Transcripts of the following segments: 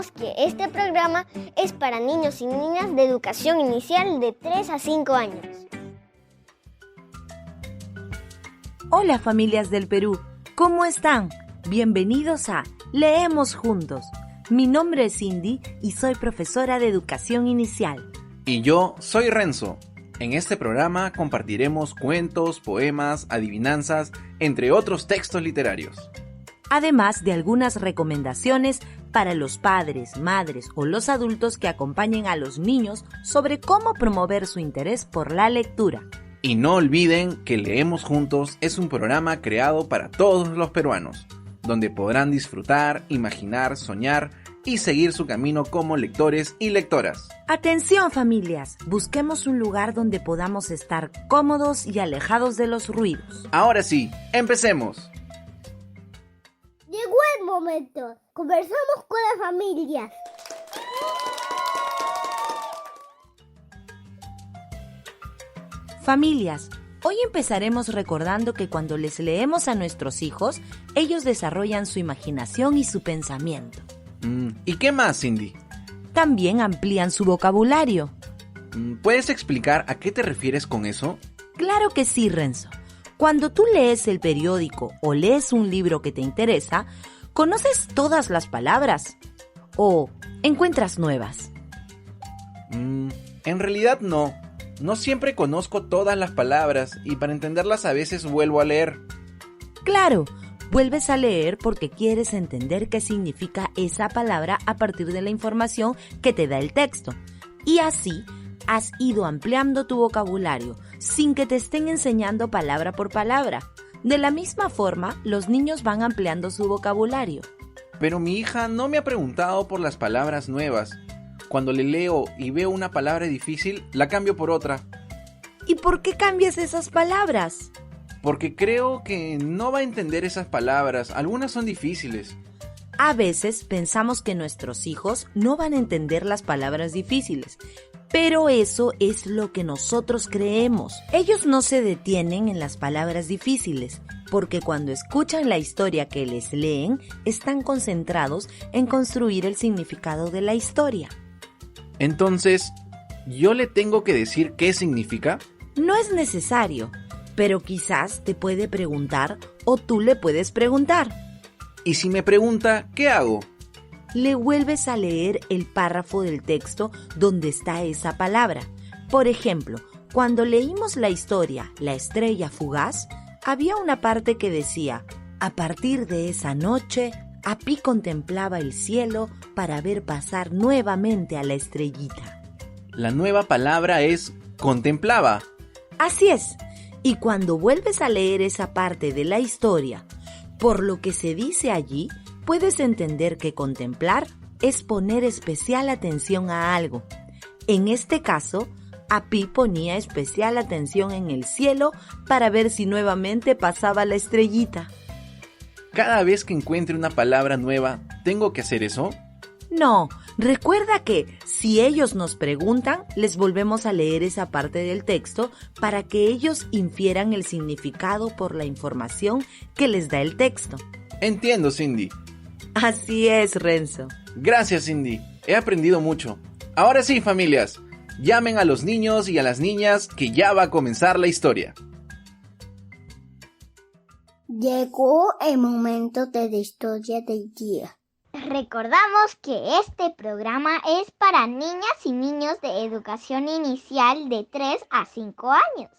recordamos que este programa es para niños y niñas de educación inicial de 3 a 5 años. Hola familias del Perú, ¿cómo están? Bienvenidos a Leemos Juntos. Mi nombre es Cindy y soy profesora de educación inicial. Y yo soy Renzo. En este programa compartiremos cuentos, poemas, adivinanzas, entre otros textos literarios. Además de algunas recomendaciones para los padres, madres o los adultos que acompañen a los niños sobre cómo promover su interés por la lectura. Y no olviden que Leemos Juntos es un programa creado para todos los peruanos, donde podrán disfrutar, imaginar, soñar y seguir su camino como lectores y lectoras. Atención familias, busquemos un lugar donde podamos estar cómodos y alejados de los ruidos. Ahora sí, empecemos. Llegó el momento, conversamos con la familia. Familias, hoy empezaremos recordando que cuando les leemos a nuestros hijos, ellos desarrollan su imaginación y su pensamiento. ¿Y qué más, Cindy? También amplían su vocabulario. ¿Puedes explicar a qué te refieres con eso? Claro que sí, Renzo. Cuando tú lees el periódico o lees un libro que te interesa, ¿conoces todas las palabras? ¿O encuentras nuevas? En realidad no. No siempre conozco todas las palabras y para entenderlas a veces vuelvo a leer. Claro, vuelves a leer porque quieres entender qué significa esa palabra a partir de la información que te da el texto. Y así has ido ampliando tu vocabulario sin que te estén enseñando palabra por palabra. De la misma forma, los niños van ampliando su vocabulario. Pero mi hija no me ha preguntado por las palabras nuevas. Cuando le leo y veo una palabra difícil, la cambio por otra. ¿Y por qué cambias esas palabras? Porque creo que no va a entender esas palabras. Algunas son difíciles. A veces pensamos que nuestros hijos no van a entender las palabras difíciles, pero eso es lo que nosotros creemos. Ellos no se detienen en las palabras difíciles, porque cuando escuchan la historia que les leen, están concentrados en construir el significado de la historia. Entonces, ¿yo le tengo que decir qué significa? No es necesario, pero quizás te puede preguntar o tú le puedes preguntar. Y si me pregunta, ¿qué hago? Le vuelves a leer el párrafo del texto donde está esa palabra. Por ejemplo, cuando leímos la historia La estrella fugaz, había una parte que decía: a partir de esa noche, Apí contemplaba el cielo para ver pasar nuevamente a la estrellita. La nueva palabra es contemplaba. Así es. Y cuando vuelves a leer esa parte de la historia, por lo que se dice allí, puedes entender que contemplar es poner especial atención a algo. En este caso, Apí ponía especial atención en el cielo para ver si nuevamente pasaba la estrellita. Cada vez que encuentre una palabra nueva, ¿tengo que hacer eso? No, recuerda que si ellos nos preguntan, les volvemos a leer esa parte del texto para que ellos infieran el significado por la información que les da el texto. Entiendo, Cindy. Así es, Renzo. Gracias, Cindy. He aprendido mucho. Ahora sí, familias, llamen a los niños y a las niñas que ya va a comenzar la historia. Llegó el momento de la historia del día. Recordamos que este programa es para niñas y niños de educación inicial de 3 a 5 años.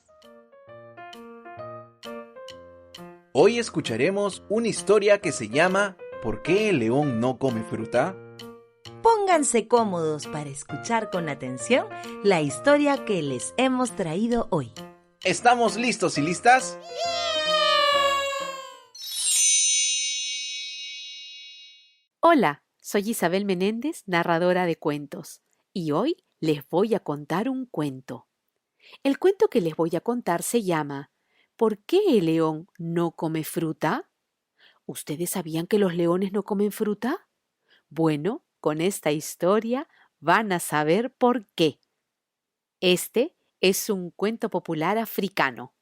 Hoy escucharemos una historia que se llama ¿Por qué el león no come fruta? Pónganse cómodos para escuchar con atención la historia que les hemos traído hoy. ¿Estamos listos y listas? Hola, soy Isabel Menéndez, narradora de cuentos, y hoy les voy a contar un cuento. El cuento que les voy a contar se llama ¿Por qué el león no come fruta? ¿Ustedes sabían que los leones no comen fruta? Bueno, con esta historia van a saber por qué. Este es un cuento popular africano.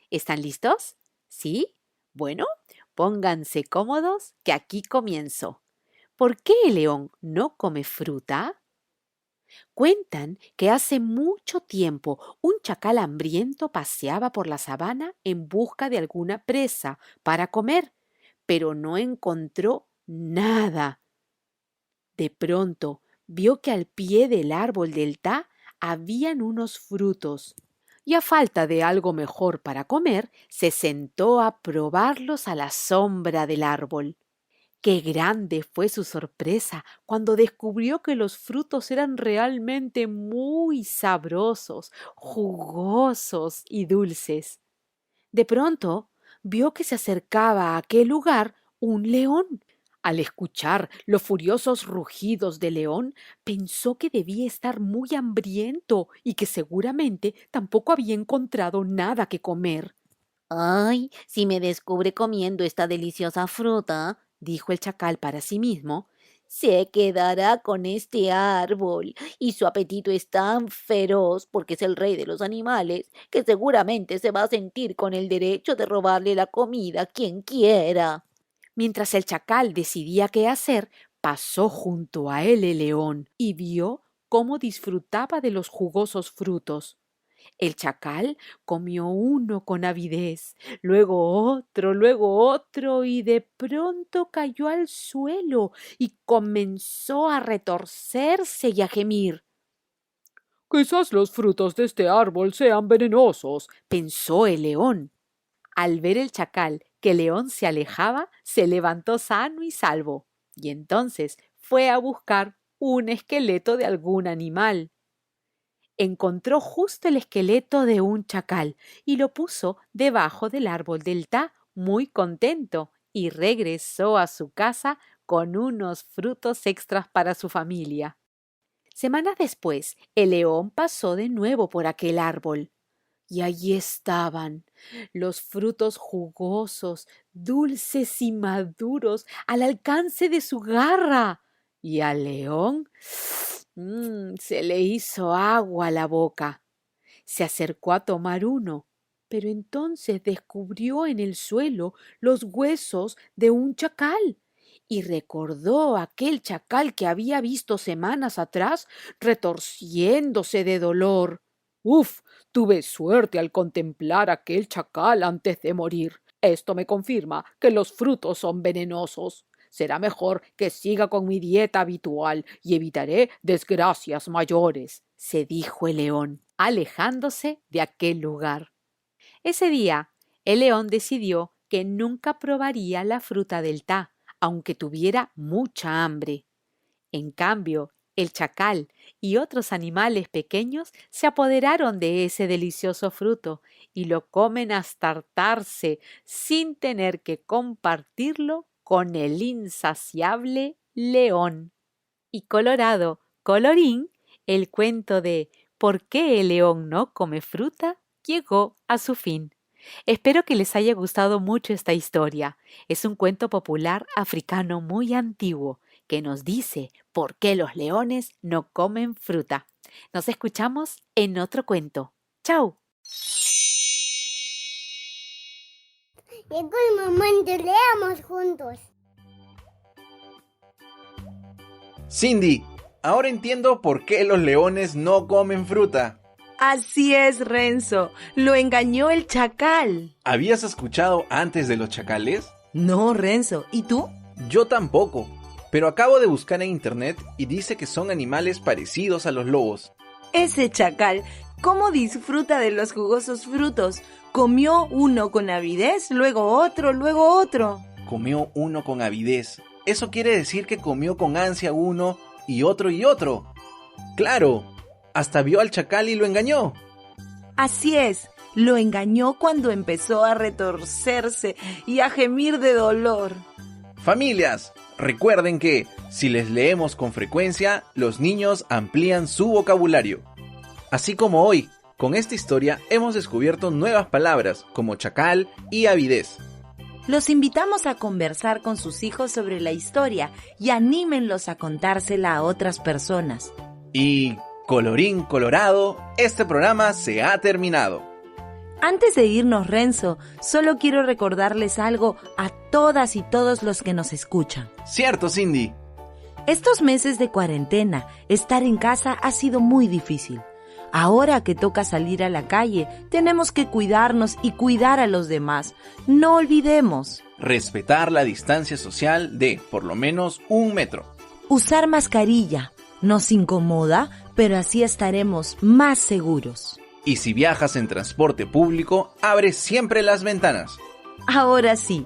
¿Están listos? ¿Sí? Bueno, pónganse cómodos que aquí comienzo. ¿por qué el león no come fruta? Cuentan que hace mucho tiempo un chacal hambriento paseaba por la sabana en busca de alguna presa para comer, pero no encontró nada. De pronto vio que al pie del árbol del ta habían unos frutos, y a falta de algo mejor para comer, se sentó a probarlos a la sombra del árbol. Qué grande fue su sorpresa cuando descubrió que los frutos eran realmente muy sabrosos, jugosos y dulces. De pronto vio que se acercaba a aquel lugar un león. Al escuchar los furiosos rugidos del león, pensó que debía estar muy hambriento y que seguramente tampoco había encontrado nada que comer. Ay, si me descubre comiendo esta deliciosa fruta, Dijo el chacal para sí mismo, se quedará con este árbol. Y su apetito es tan feroz, porque es el rey de los animales, que seguramente se va a sentir con el derecho de robarle la comida a quien quiera. Mientras el chacal decidía qué hacer, pasó junto a él el león y vio cómo disfrutaba de los jugosos frutos. El chacal comió uno con avidez, luego otro y de pronto cayó al suelo y comenzó a retorcerse y a gemir. Quizás los frutos de este árbol sean venenosos, pensó el león. Al ver el chacal que el león se alejaba, se levantó sano y salvo, y entonces fue a buscar un esqueleto de algún animal. Encontró justo el esqueleto de un chacal y lo puso debajo del árbol del ta, muy contento, y regresó a su casa con unos frutos extras para su familia. Semanas después, el león pasó de nuevo por aquel árbol. Y allí estaban los frutos jugosos, dulces y maduros, al alcance de su garra. Y al león se le hizo agua a la boca. Se acercó a tomar uno, pero entonces descubrió en el suelo los huesos de un chacal y recordó aquel chacal que había visto semanas atrás retorciéndose de dolor. ¡Uf! Tuve suerte al contemplar aquel chacal antes de morir. Esto me confirma que los frutos son venenosos. Será mejor que siga con mi dieta habitual y evitaré desgracias mayores, se dijo el león, alejándose de aquel lugar. Ese día, el león decidió que nunca probaría la fruta del ta, aunque tuviera mucha hambre. En cambio, el chacal y otros animales pequeños se apoderaron de ese delicioso fruto y lo comen hasta hartarse sin tener que compartirlo con el insaciable león. Y colorado, colorín, el cuento de ¿por qué el león no come fruta? Llegó a su fin. Espero que les haya gustado mucho esta historia. Es un cuento popular africano muy antiguo que nos dice por qué los leones no comen fruta. Nos escuchamos en otro cuento. ¡Chao! Llegó el momento, leamos juntos. Cindy, ahora entiendo por qué los leones no comen fruta. Así es, Renzo. Lo engañó el chacal. ¿Habías escuchado antes de los chacales? No, Renzo. ¿Y tú? Yo tampoco, pero acabo de buscar en internet y dice que son animales parecidos a los lobos. Ese chacal, ¿cómo disfruta de los jugosos frutos? Comió uno con avidez, luego otro. Comió uno con avidez. Eso quiere decir que comió con ansia uno y otro y otro. ¡Claro! Hasta vio al chacal y lo engañó. Así es, lo engañó cuando empezó a retorcerse y a gemir de dolor. Familias, recuerden que, si les leemos con frecuencia, los niños amplían su vocabulario. Así como hoy, con esta historia hemos descubierto nuevas palabras como chacal y avidez. Los invitamos a conversar con sus hijos sobre la historia y anímenlos a contársela a otras personas. Y, colorín colorado, este programa se ha terminado. Antes de irnos, Renzo, solo quiero recordarles algo a todas y todos los que nos escuchan. Cierto, Cindy. Estos meses de cuarentena, estar en casa ha sido muy difícil. Ahora que toca salir a la calle, tenemos que cuidarnos y cuidar a los demás. No olvidemos. Respetar la distancia social de por lo menos 1 metro. Usar mascarilla. Nos incomoda, pero así estaremos más seguros. Y si viajas en transporte público, abre siempre las ventanas. Ahora sí.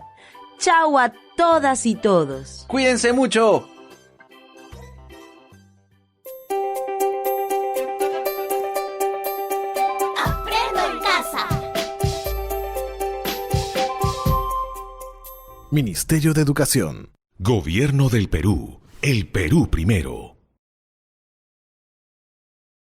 Chao a todas y todos. ¡Cuídense mucho! Ministerio de Educación. Gobierno del Perú. El Perú primero.